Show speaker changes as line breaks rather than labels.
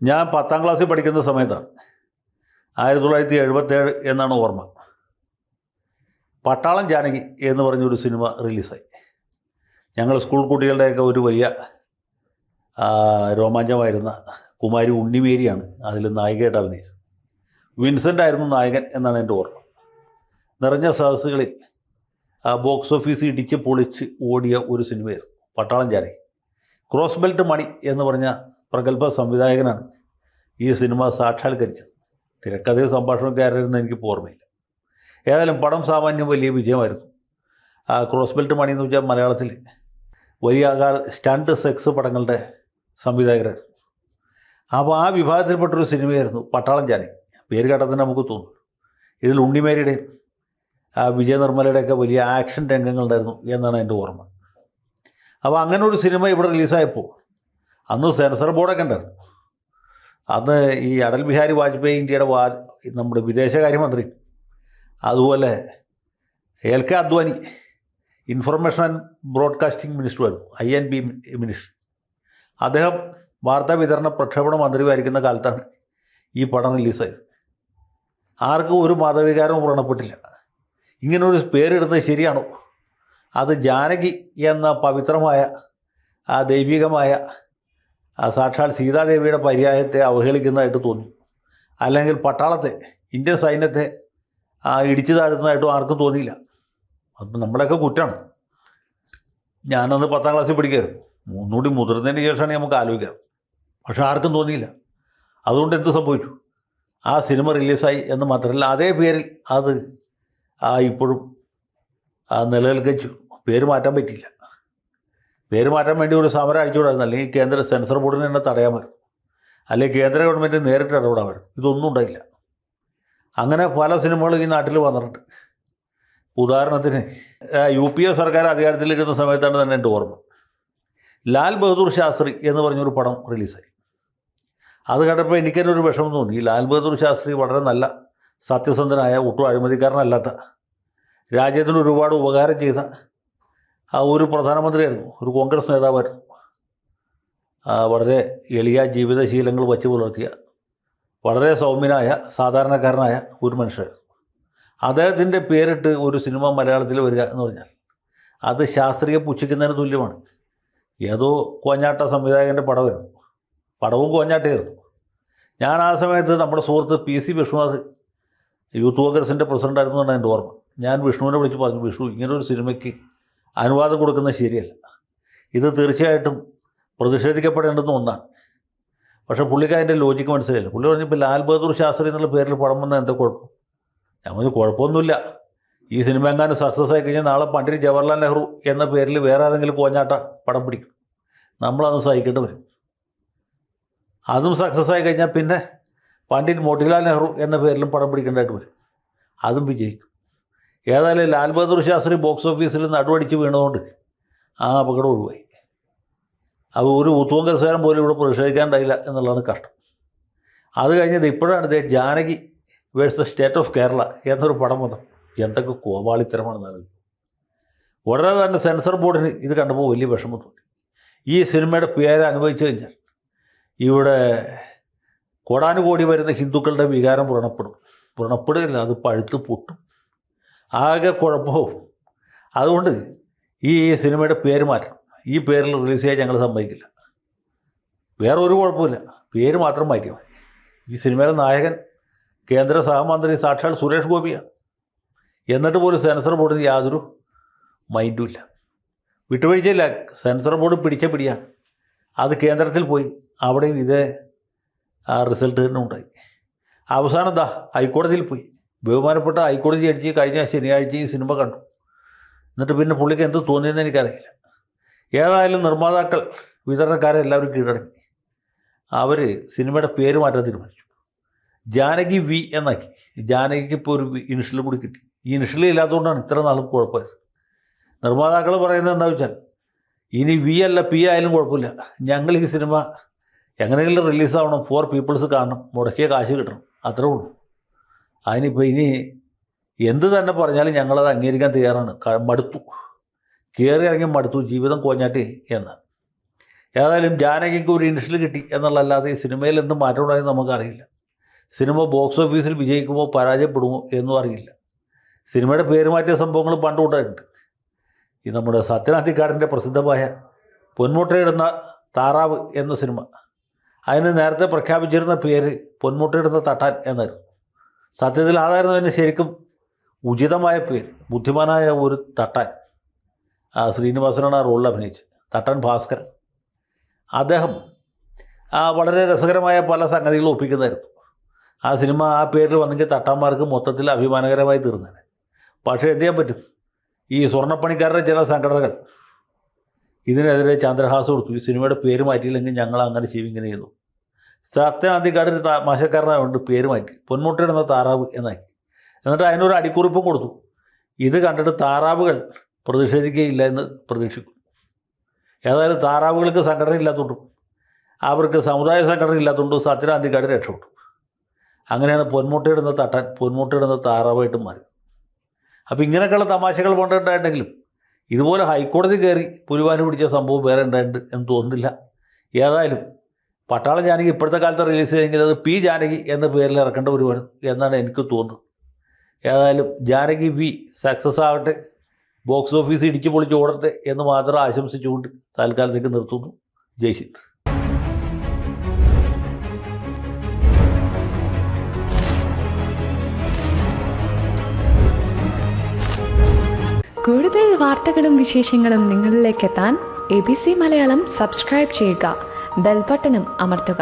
ഞാൻ 10ാം ക്ലാസ്സിൽ പഠിക്കുന്ന സമയത്താണ് 1977 എന്നാണ് ഓർമ്മ. പട്ടാളം ജാനകി എന്ന് പറഞ്ഞൊരു സിനിമ റിലീസായി. ഞങ്ങൾ സ്കൂൾ കുട്ടികളുടെയൊക്കെ ഒരു വലിയ രോമാഞ്ചമായിരുന്ന കുമാരി ഉണ്ണിമേരിയാണ് അതിൽ നായികയായിട്ട് അഭിനയിച്ചത്. വിൻസെൻ്റ് ആയിരുന്നു നായകൻ എന്നാണ് എൻ്റെ ഓർമ്മ. നിറഞ്ഞ സദസ്സുകളിൽ ബോക്സ് ഓഫീസ് ഇടിച്ച് പൊളിച്ച് ഓടിയ ഒരു സിനിമയായിരുന്നു പട്ടാളം ജാനകി. ക്രോസ് ബെൽറ്റ് മണി എന്ന് പറഞ്ഞ പ്രഗത്ഭ സംവിധായകനാണ് ഈ സിനിമ സാക്ഷാത്കരിച്ചത്. തിരക്കഥയും സംഭാഷണമൊക്കെ ആരായിരുന്നു എനിക്കിപ്പോൾ ഓർമ്മയില്ല. ഏതായാലും പടം സാമാന്യം വലിയ വിജയമായിരുന്നു. ക്രോസ് ബെൽറ്റ് മണി എന്ന് വെച്ചാൽ മലയാളത്തിൽ വലിയ സ്റ്റണ്ട് സെക്സ് പടങ്ങളുടെ സംവിധായകരായിരുന്നു. അപ്പോൾ ആ വിഭാഗത്തിൽപ്പെട്ടൊരു സിനിമയായിരുന്നു പട്ടാളം ജാനകി. പേര് കേട്ടതിന് നമുക്ക് തോന്നും. ഇതിൽ ഉണ്ണിമേരിയുടെയും വിജയ നിർമ്മലയുടെയൊക്കെ വലിയ ആക്ഷൻ രംഗങ്ങളുണ്ടായിരുന്നു എന്നാണ് എൻ്റെ ഓർമ്മ. അപ്പോൾ അങ്ങനെ ഒരു സിനിമ ഇവിടെ റിലീസായപ്പോൾ അന്ന് സെൻസർ ബോർഡൊക്കെ ഉണ്ടായിരുന്നു. അന്ന് ഈ അടൽ ബിഹാരി വാജ്പേയി ഇന്ത്യയുടെ നമ്മുടെ വിദേശകാര്യമന്ത്രി, അതുപോലെ L K Advani information and broadcasting മിനിസ്റ്ററുമായിരുന്നു, INB മിനിസ്റ്റർ. അദ്ദേഹം വാർത്താ വിതരണ പ്രക്ഷേപണ മന്ത്രിയായിരിക്കുന്ന കാലത്താണ് ഈ പടം റിലീസായത്. ആർക്കും ഒരു മതവികാരവും വ്രണപ്പെട്ടില്ല. ഇങ്ങനൊരു പേരിടുന്നത് ശരിയാണോ? അത് ജാനകി എന്ന പവിത്രമായ ദൈവികമായ സാക്ഷാൽ സീതാദേവിയുടെ പര്യായത്തെ അവഹേളിക്കുന്നതായിട്ട് തോന്നി. അല്ലെങ്കിൽ പട്ടാളത്തെ, ഇന്ത്യൻ സൈന്യത്തെ ഇടിച്ചു താഴ്ത്തുന്നതായിട്ടും ആർക്കും തോന്നിയില്ല. അപ്പം നമ്മളെയൊക്കെ കുറ്റമാണ്. ഞാനന്ന് 10ാം ക്ലാസ്സിൽ പഠിക്കുകയായിരുന്നു. ഒന്നുകൂടി മുതിർന്നതിന് ശേഷമാണ് നമുക്ക് ആലോചിക്കാം. പക്ഷെ ആർക്കും തോന്നിയില്ല. അതുകൊണ്ട് എന്ത് സംഭവിച്ചു? ആ സിനിമ റിലീസായി എന്ന് മാത്രമല്ല, അതേ പേരിൽ അത് ഇപ്പോഴും നിലനിൽക്കിച്ചു. പേര് മാറ്റാൻ പറ്റിയില്ല. പേര് മാറ്റാൻ വേണ്ടി ഒരു സമരം അഴിച്ചുകൂടായിരുന്നു. അല്ലെങ്കിൽ കേന്ദ്ര സെൻസർ ബോർഡിന് തന്നെ തടയാമായിരുന്നു. അല്ലെങ്കിൽ കേന്ദ്ര ഗവൺമെൻറ് നേരിട്ട് ഇടപെടാമായിരുന്നു. ഇതൊന്നും ഉണ്ടായില്ല. അങ്ങനെ പല സിനിമകളും ഈ നാട്ടിൽ വന്നിട്ടുണ്ട്. ഉദാഹരണത്തിന് UPA സർക്കാർ അധികാരത്തിലിരിക്കുന്ന സമയത്താണ് തന്നെ എൻ്റെ ഓർമ്മ. ലാൽ ബഹദൂർ ശാസ്ത്രി എന്ന് പറഞ്ഞൊരു പടം റിലീസായി. അത് കണ്ടപ്പോൾ എനിക്കെന്നെ ഒരു വിഷമം തോന്നി. ഈ ലാൽ ബഹദൂർ ശാസ്ത്രി വളരെ നല്ല സത്യസന്ധനായ, ഒട്ടും അഴിമതിക്കാരനല്ലാത്ത, രാജ്യത്തിന് ഒരുപാട് ഉപകാരം ചെയ്ത ഒരു പ്രധാനമന്ത്രിയായിരുന്നു, ഒരു കോൺഗ്രസ് നേതാവായിരുന്നു. വളരെ എളിയ ജീവിതശീലങ്ങൾ വച്ച് പുലർത്തിയ വളരെ സൗമ്യനായ സാധാരണക്കാരനായ ഒരു മനുഷ്യൻ. അദ്ദേഹത്തിൻ്റെ പേരിട്ട് ഒരു സിനിമ മലയാളത്തിൽ വരിക എന്ന് പറഞ്ഞാൽ അത് ശാസ്ത്രീയ പുച്ഛിക്കുന്നതിന് തുല്യമാണ്. ഏതോ കോഞ്ഞാട്ട സംവിധായകൻ്റെ പടമായിരുന്നു. പടവും കോഞ്ഞാട്ടയായിരുന്നു. ഞാൻ ആ സമയത്ത് നമ്മുടെ സുഹൃത്ത് PC വിഷ്ണുനാഥ് യൂത്ത് കോൺഗ്രസിൻ്റെ പ്രസിഡൻ്റായിരുന്നു എന്നാണ് എൻ്റെ ഓർമ്മ. ഞാൻ വിഷ്ണുവിനെ വിളിച്ച് പറഞ്ഞു, വിഷ്ണു, ഇങ്ങനൊരു സിനിമയ്ക്ക് അനുവാദം കൊടുക്കുന്നത് ശരിയല്ല. ഇത് തീർച്ചയായിട്ടും പ്രതിഷേധിക്കപ്പെടേണ്ടുന്ന ഒന്നാണ്. പക്ഷേ പുള്ളിക്ക് അതിൻ്റെ ലോജിക്ക് മനസ്സിലായില്ല. പുള്ളി പറഞ്ഞപ്പോൾ ലാൽ ബഹദൂർ ശാസ്ത്രി എന്നുള്ള പേരിൽ പടം വന്നാൽ എന്താ കുഴപ്പം? ഞാൻ പറഞ്ഞു, കുഴപ്പമൊന്നുമില്ല. ഈ സിനിമ എങ്ങാനും സക്സസ് ആയി കഴിഞ്ഞാൽ നാളെ പണ്ഡിറ്റ് ജവഹർലാൽ നെഹ്റു എന്ന പേരിൽ വേറെ ഏതെങ്കിലും കോഞ്ഞാട്ട പടം പിടിക്കും. നമ്മളത് സഹിക്കേണ്ടി വരും. അതും സക്സസ് ആയി കഴിഞ്ഞാൽ പിന്നെ പണ്ഡിറ്റ് മോട്ടിലാൽ നെഹ്റു എന്ന പേരിലും പടം പിടിക്കേണ്ടതായിട്ട് വരും. അതും വിജയിക്കും. ഏതായാലും ലാൽ ബഹദൂർ ശാസ്ത്രി ബോക്സ് ഓഫീസിൽ നടുവടിച്ച് വീണതുകൊണ്ട് ആ അപകടം ഒഴിവായി. അത് ഒരു യൂത്ത് കോൺഗ്രസ്സുകാരൻ പോലും ഇവിടെ പ്രതിഷേധിക്കാനുണ്ടായില്ല എന്നുള്ളതാണ് കഷ്ടം. അത് കഴിഞ്ഞത് ഇപ്പോഴാണ് Janaki versus state of Kerala എന്നൊരു പടം വന്നു. എന്തൊക്കെ കോപാളിത്തരമാണെന്നാണ്. ഉടനെ തന്നെ സെൻസർ ബോർഡിന് ഇത് കണ്ടപ്പോൾ വലിയ വിഷമം തോന്നി. ഈ സിനിമയുടെ പേര് അനുഭവിച്ചു കഴിഞ്ഞാൽ ഇവിടെ കോടാനുകോടി വരുന്ന ഹിന്ദുക്കളുടെ വികാരം വ്രണപ്പെടുകയില്ല, അത് പഴുത്ത് പൊട്ടും, ആകെ കുഴപ്പവും. അതുകൊണ്ട് ഈ സിനിമയുടെ പേര് മാറ്റണം. ഈ പേരിൽ റിലീസ് ചെയ്യാൻ ഞങ്ങൾ സമ്മതിക്കില്ല. വേറെ ഒരു കുഴപ്പമില്ല, പേര് മാത്രം മാറ്റിയാൽ മതി. ഈ സിനിമയിലെ നായകൻ കേന്ദ്ര സഹമന്ത്രി സാക്ഷാൽ സുരേഷ് ഗോപിയാണ്. എന്നിട്ട് പോലും സെൻസർ ബോർഡിന് യാതൊരു മൈൻഡും ഇല്ല, വിട്ടുവീഴ്ചയില്ല. സെൻസർ ബോർഡ് പിടിച്ച പിടിയാണ്. അത് കേന്ദ്രത്തിൽ പോയി, അവിടെയും ഇതേ റിസൾട്ട് തന്നെ ഉണ്ടായി. അവസാനം ഹൈക്കോടതിയിൽ പോയി. ബഹുമാനപ്പെട്ട ഹൈക്കോടതി ജഡ്ജി കഴിഞ്ഞ ശനിയാഴ്ച ഈ സിനിമ കണ്ടു. എന്നിട്ട് പിന്നെ പുള്ളിക്ക് എന്ത് തോന്നിയെന്ന് എനിക്കറിയില്ല. ഏതായാലും നിർമ്മാതാക്കൾ, വിതരണക്കാരെല്ലാവരും കീഴടങ്ങി. അവർ സിനിമയുടെ പേര് മാറ്റാൻ തീരുമാനിച്ചു. ജാനകി V എന്നാക്കി. ജാനകിക്ക് ഇപ്പോൾ ഒരു ഇനിഷ്യൽ കൂടി കിട്ടി. ഈ ഇനിഷ്യൽ ഇല്ലാത്തതുകൊണ്ടാണ് ഇത്ര നാളും കുഴപ്പമായത്. നിർമ്മാതാക്കൾ പറയുന്നത് എന്താ വെച്ചാൽ, ഇനി V അല്ല P ആയാലും കുഴപ്പമില്ല, ഞങ്ങൾ ഈ സിനിമ എങ്ങനെയെങ്കിലും റിലീസാവണം, 4 പീപ്പിൾസ് കാണണം, മുടക്കിയ കാശ് കിട്ടണം, അത്രേ ഉള്ളൂ. അതിനിപ്പോൾ ഇനി എന്ത് തന്നെ പറഞ്ഞാലും ഞങ്ങളത് അംഗീകരിക്കാൻ തയ്യാറാണ്. മടുത്തു, കയറി ഇറങ്ങി മടുത്തു, ജീവിതം കോഞ്ഞാട്ടി എന്ന്. ഏതായാലും ജാനകിക്ക് ഒരു ഇനിഷ്യൽ കിട്ടി എന്നുള്ളതല്ലാതെ ഈ സിനിമയിൽ എന്ത് മാറ്റം ഉണ്ടായെന്ന് നമുക്കറിയില്ല. സിനിമ ബോക്സ് ഓഫീസിൽ വിജയിക്കുമോ പരാജയപ്പെടുമോ എന്നും അറിയില്ല. സിനിമയുടെ പേര് മാറ്റിയ സംഭവങ്ങൾ പണ്ടുണ്ടായിട്ടുണ്ട്. ഈ നമ്മുടെ സത്യനാന്തിക്കാടിൻ്റെ പ്രസിദ്ധമായ പൊന്മുട്ടയിടുന്ന താറാവ് എന്ന സിനിമ, അതിന് നേരത്തെ പ്രഖ്യാപിച്ചിരുന്ന പേര് പൊന്മുട്ടയിടുന്ന തട്ടാൻ എന്നായിരുന്നു. സത്യത്തിൽ അതായിരുന്നു അതിന് ശരിക്കും ഉചിതമായ പേര്. ബുദ്ധിമാനായ ഒരു തട്ടാൻ, ശ്രീനിവാസനാണ് ആ റോളിൽ അഭിനയിച്ചത്, തട്ടാൻ ഭാസ്കരൻ. അദ്ദേഹം വളരെ രസകരമായ പല സംഗതികളും ഒപ്പിക്കുന്നതായിരുന്നു. ആ സിനിമ ആ പേരിൽ വന്നെങ്കിൽ തട്ടാന്മാർക്ക് മൊത്തത്തിൽ അഭിമാനകരമായി തീർന്നേനെ. പക്ഷേ എന്ത് ചെയ്യാൻ പറ്റും, ഈ സ്വർണ്ണപ്പണിക്കാരുടെ ചില സംഘടനകൾ ഇതിനെതിരെ ചന്ദ്രഹാസം കൊടുത്തു. ഈ സിനിമയുടെ പേര് മാറ്റിയില്ലെങ്കിൽ ഞങ്ങൾ അങ്ങനെ ചെയ്യും, ഇങ്ങനെ ചെയ്യുന്നു. സത്യനാന്തിക്കാടൊരു മാശക്കാരനായതുകൊണ്ട് പേര് മാറ്റി പൊന്മുട്ടയിടുന്ന താറാവ് എന്നാക്കി. എന്നിട്ട് അതിനൊരു അടിക്കുറിപ്പും കൊടുത്തു. ഇത് കണ്ടിട്ട് താറാവുകൾ പ്രതിഷേധിക്കുകയില്ല എന്ന് പ്രതീക്ഷിക്കും. ഏതായാലും താറാവുകൾക്ക് സംഘടന ഇല്ലാത്തതുകൊണ്ടും അവർക്ക് സമുദായ സംഘടന ഇല്ലാത്തതുകൊണ്ടും സത്യനാന്തിക്കാട് രക്ഷപ്പെട്ടു. അങ്ങനെയാണ് പൊന്മുട്ടയിടുന്ന തട്ടാൻ പൊന്മുട്ടയിടുന്ന താറാവായിട്ട് മാറി. അപ്പോൾ ഇങ്ങനെയൊക്കെയുള്ള തമാശകൾ പണ്ടുണ്ടായിട്ടുണ്ടെങ്കിലും ഇതുപോലെ ഹൈക്കോടതി കയറി പുലിവാല് പിടിച്ച സംഭവം വേറെ ഉണ്ടായിട്ടുണ്ട് എന്ന് തോന്നുന്നില്ല. ഏതായാലും പട്ടാളം ജാനകി ഇപ്പോഴത്തെ കാലത്ത് റിലീസ് ചെയ്തെങ്കിൽ അത് പി ജാനകി എന്ന പേരിൽ ഇറക്കേണ്ട വരുവാണ് എന്നാണ് എനിക്ക് തോന്നുന്നത്. ഏതായാലും ജാനകി വി സക്സസ് ആകട്ടെ, ബോക്സ് ഓഫീസ് ഇടിച്ചു പൊളിച്ച് ഓടട്ടെ എന്ന് മാത്രം ആശംസിച്ചുകൊണ്ട് തൽക്കാലത്തേക്ക് നിർത്തുന്നു. ജയ് ഹിന്ദ്.
കൂടുതൽ വാർത്തകളും വിശേഷങ്ങളും നിങ്ങളിലേക്ക് എത്താൻ ABC മലയാളം സബ്സ്ക്രൈബ് ചെയ്യുക, ബെൽ ബട്ടണും അമർത്തുക.